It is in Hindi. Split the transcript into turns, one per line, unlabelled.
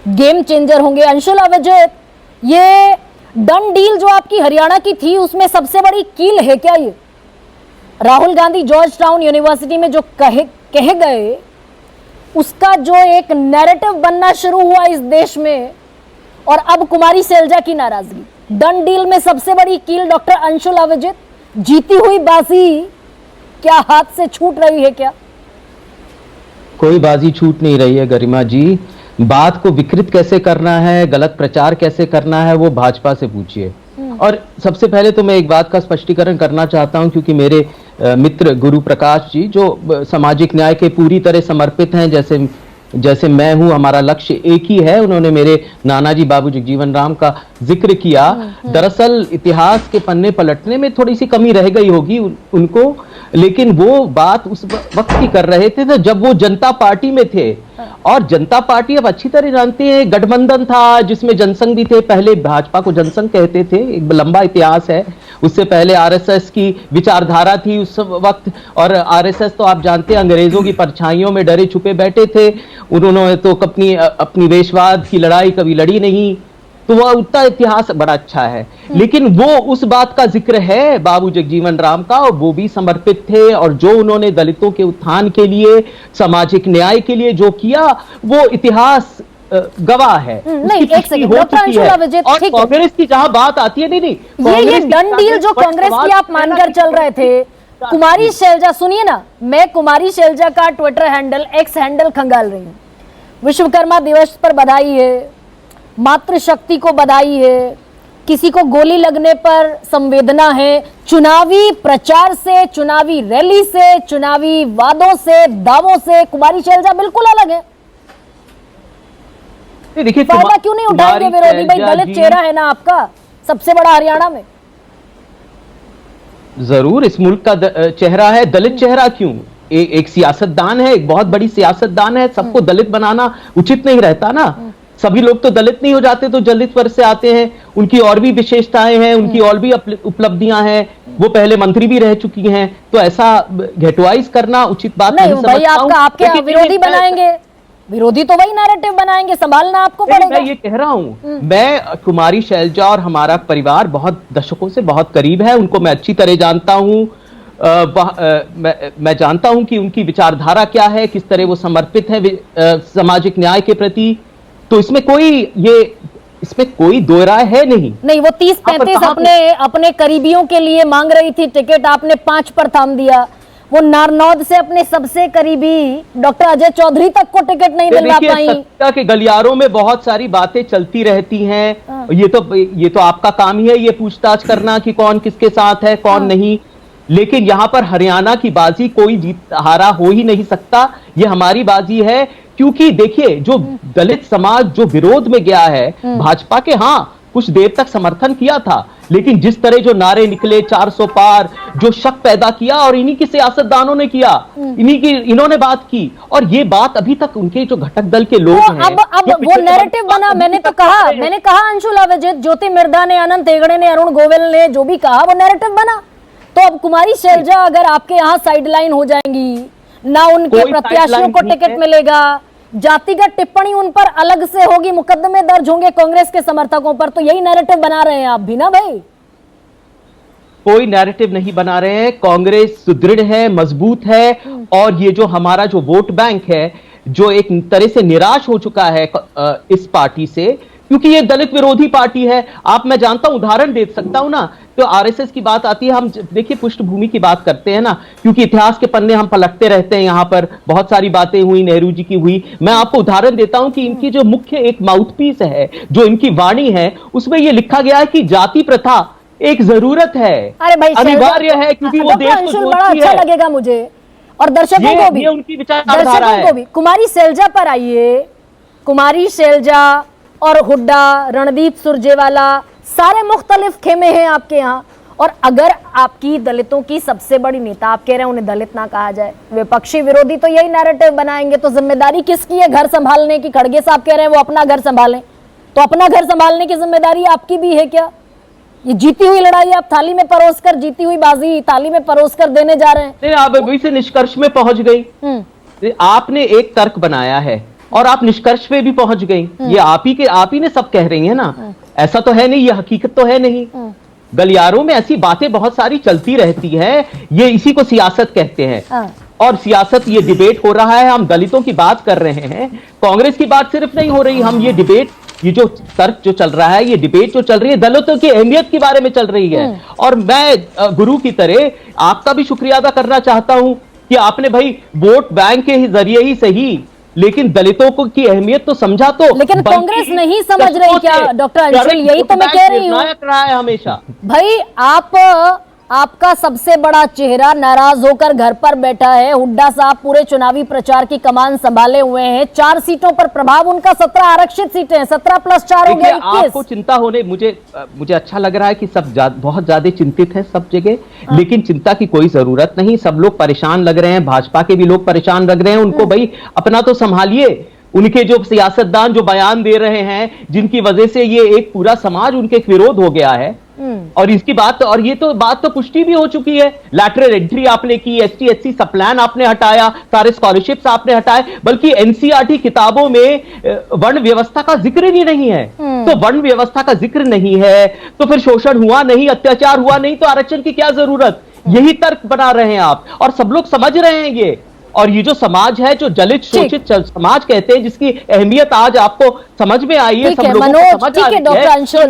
गेम चेंजर होंगे। अंशुल अविजित, ये डन डील जो आपकी हरियाणा की थी उसमें सबसे बड़ी कील है क्या ये? Rahul Gandhi George town university में जो कहे गए उसका जो एक नैरेटिव बनना शुरू हुआ इस देश में, और अब कुमारी शैलजा की नाराजगी, डन डील में सबसे बड़ी कील डॉक्टर अंशुल अविजित, जीती हुई बाजी क्या हाथ से छूट रही है क्या?
कोई बाजी छूट नहीं रही है गरिमा जी। बात को विकृत कैसे करना है, गलत प्रचार कैसे करना है, वो भाजपा से पूछिए। और सबसे पहले तो मैं एक बात का स्पष्टीकरण करना चाहता हूं, क्योंकि मेरे मित्र गुरु प्रकाश जी जो सामाजिक न्याय के पूरी तरह समर्पित हैं, जैसे मैं हूं, हमारा लक्ष्य एक ही है। उन्होंने मेरे नानाजी बाबू जगजीवन राम का जिक्र किया। दरअसल इतिहास के पन्ने पलटने में थोड़ी सी कमी रह गई होगी उनको, लेकिन वो बात उस वक्त की कर रहे थे जब वो जनता पार्टी में थे। और जनता पार्टी अब अच्छी तरह जानते हैं, गठबंधन था जिसमें जनसंघ भी थे। पहले भाजपा को जनसंघ कहते थे, एक लंबा इतिहास है। उससे पहले आरएसएस की विचारधारा थी उस वक्त, और आरएसएस तो आप जानते हैं अंग्रेजों की परछाइयों में डरे छुपे बैठे थे। उन्होंने तो अपनी देशवाद की लड़ाई कभी लड़ी नहीं, तो वह उतना इतिहास बड़ा अच्छा है। लेकिन वो उस बात का जिक्र है बाबू जगजीवन राम का, और वो भी समर्पित थे। और जो उन्होंने दलितों के उत्थान के लिए, सामाजिक न्याय के लिए जो किया, वो इतिहास गवाह है।
नहीं, एक सेकंड डॉक्टर अंशुल अविजित,
और कांग्रेस की जहां बात आती है, नहीं
ये डन डील जो कांग्रेस की आप मानकर चल रहे थे, कुमारी शैलजा, सुनिए ना, मैं कुमारी शैलजा का ट्विटर हैंडल, एक्स हैंडल खंगाल रही हूं। विश्वकर्मा दिवस पर बधाई है, मातृशक्ति को बधाई है, किसी को गोली लगने पर संवेदना है, चुनावी प्रचार से, चुनावी रैली से, चुनावी वादों से, दावों से कुमारी शैलजा बिल्कुल अलग है।
देखिए
फायदा क्यों नहीं उठाएंगे विरोधी? भाई दलित चेहरा है ना आपका, सबसे बड़ा हरियाणा में।
जरूर इस मुल्क का चेहरा है, दलित चेहरा क्यों? एक सियासतदान है, एक बहुत बड़ी सियासतदान है। सबको दलित बनाना उचित नहीं रहता ना। सभी लोग तो दलित नहीं हो जाते, तो दलित वर्ग से आते हैं। उनकी और भी विशेषताएं हैं, उनकी और भी उपलब्धियां हैं। वो पहले मंत्री भी रह चुकी हैं, तो ऐसा घेटवाइज करना उचित बात नहीं
भाई आपके विरोधी बनाएंगे, विरोधी तो वही नैरेटिव बनाएंगे, संभालना आपको पड़ेगा।
मैं ये कह रहा हूं, मैं कुमारी शैलजा और हमारा परिवार बहुत दशकों से बहुत करीब है, उनको मैं अच्छी तरह जानता हूं। मैं जानता हूं कि उनकी विचारधारा क्या है, किस तरह वो समर्पित है सामाजिक न्याय के प्रति। तो इसमें कोई दो राय है नहीं।
वो 30-35 अपने करीबियों के लिए मांग रही थी टिकट, आपने 5 पर थाम दिया। वो नारनौद से अपने सबसे करीबी डॉक्टर अजय चौधरी तक को टिकट नहीं दिलवा पाई।
सत्ता के गलियारों में बहुत सारी बातें चलती रहती हैं। ये तो आपका काम ही है, ये पूछताछ करना कि कौन किसके साथ है, कौन नहीं। लेकिन यहां पर हरियाणा की बाजी कोई जीत हारा हो ही नहीं सकता, ये हमारी बाजी है। क्योंकि देखिए, जो दलित समाज जो विरोध में गया है भाजपा के, हाँ कुछ देर तक समर्थन किया था, लेकिन जिस तरह जो नारे निकले 400 पार, जो शक पैदा किया, और इन्हीं की सियासतदानों ने किया, इन्होंने बात की। और ये बात अभी तक उनके जो घटक दल के लोग हैं,
अब वो नैरेटिव बना। मैंने कहा अंशुल अविजित, ज्योति मिर्धा ने, अनंत हेगड़े ने, अरुण गोविल ने जो भी कहा, वो नैरेटिव बना। तो अब कुमारी शैलजा अगर आपके यहाँ साइडलाइन हो जाएंगी, ना उनके प्रत्याशियों को टिकट मिलेगा, जातिगत टिप्पणी उन पर अलग से होगी, मुकदमे दर्ज होंगे कांग्रेस के समर्थकों पर, तो यही नैरेटिव बना रहे हैं आप भी ना भाई?
कोई नैरेटिव नहीं बना रहे हैं। कांग्रेस सुदृढ़ है, मजबूत है। और ये जो हमारा जो वोट बैंक है, जो एक तरह से निराश हो चुका है इस पार्टी से, क्योंकि ये दलित विरोधी पार्टी है। मैं जानता हूं, उदाहरण दे सकता हूं ना, तो आरएसएस की बात आती है, हम देखिए पृष्ठभूमि की बात करते हैं ना, क्योंकि इतिहास के पन्ने हम पलटते रहते हैं। यहाँ पर बहुत सारी बातें हुई, नेहरू जी की हुई। मैं आपको उदाहरण देता हूं कि इनकी जो मुख्य एक माउथपीस है, जो इनकी वाणी है, उसमें यह लिखा गया है कि जाति प्रथा एक जरूरत है, अनिवार्य है, क्योंकि वो देश को
बड़ा अच्छा लगेगा मुझे और दर्शकों को भी,
उनकी विचारधारा है।
कुमारी शैलजा पर आइए। कुमारी शैलजा और हुड्डा, रणदीप सुरजेवाला, सारे मुख्तलिफ खेमे हैं आपके यहाँ। और अगर आपकी दलितों की सबसे बड़ी नेता, आप कह रहे हैं उन्हें दलित ना कहा जाए, विपक्षी विरोधी तो यही नैरेटिव बनाएंगे, तो जिम्मेदारी किसकी है घर संभालने की? खड़गे साहब कह रहे हैं वो अपना घर संभालें, तो अपना घर संभालने की जिम्मेदारी आपकी भी है क्या? ये जीती हुई लड़ाई आप थाली में परोसकर, जीती हुई बाजी थाली में परोसकर देने जा रहे हैं।
आप वही से निष्कर्ष में पहुंच गई। आपने एक तर्क बनाया है और आप निष्कर्ष पे भी पहुंच गई। ये आप ही ने सब कह रही है ना, ऐसा तो है नहीं, ये हकीकत तो है नहीं। गलियारों में ऐसी बातें बहुत सारी चलती रहती है, ये इसी को सियासत कहते हैं। और सियासत, ये डिबेट हो रहा है, हम दलितों की बात कर रहे हैं, कांग्रेस की बात सिर्फ नहीं हो रही, हम ये डिबेट, ये जो तर्क जो चल रहा है, ये डिबेट जो चल रही है, दलितों की अहमियत के बारे में चल रही है। और मैं गुरु की तरह आपका भी शुक्रिया अदा करना चाहता हूं कि आपने भाई वोट बैंक के जरिए ही सही, लेकिन दलितों को की अहमियत तो समझा। तो
लेकिन कांग्रेस नहीं समझ रही क्या डॉक्टर अंशुल? यही तो मैं कह रही हूँ।
निर्णायक रहा है हमेशा
भाई, आपका सबसे बड़ा चेहरा नाराज होकर घर पर बैठा है। हुड्डा साहब पूरे चुनावी प्रचार की कमान संभाले हुए हैं। 4 सीटों पर प्रभाव उनका, 17 आरक्षित सीटें हैं, 17+4 हो गया 21।
आपको चिंता होने, मुझे अच्छा लग रहा है कि सब बहुत ज्यादा चिंतित है सब जगह, लेकिन चिंता की कोई जरूरत नहीं। सब लोग परेशान लग रहे हैं, भाजपा के भी लोग परेशान लग रहे हैं। उनको भाई अपना तो संभालिए। उनके जो सियासतदान जो बयान दे रहे हैं, जिनकी वजह से ये एक पूरा समाज उनके विरोध हो गया है, और इसकी बात, और ये तो बात तो पुष्टि भी हो चुकी है। लैटरल एंट्री आपने की, ST/SC सब प्लान आपने हटाया, सारे स्कॉलरशिप्स आपने हटाए, बल्कि NCERT किताबों में वर्ण व्यवस्था का जिक्र भी नहीं है। तो वर्ण व्यवस्था का जिक्र नहीं है तो फिर शोषण हुआ नहीं, अत्याचार हुआ नहीं, तो आरक्षण की क्या जरूरत? यही तर्क बना रहे हैं आप, और सब लोग समझ रहे हैं ये। और ये जो समाज है, जो दलित शोषित समाज कहते हैं, जिसकी अहमियत आज आपको समझ में आई है, सब लोगों को समझ आ रही है।
डॉक्टर अंशुल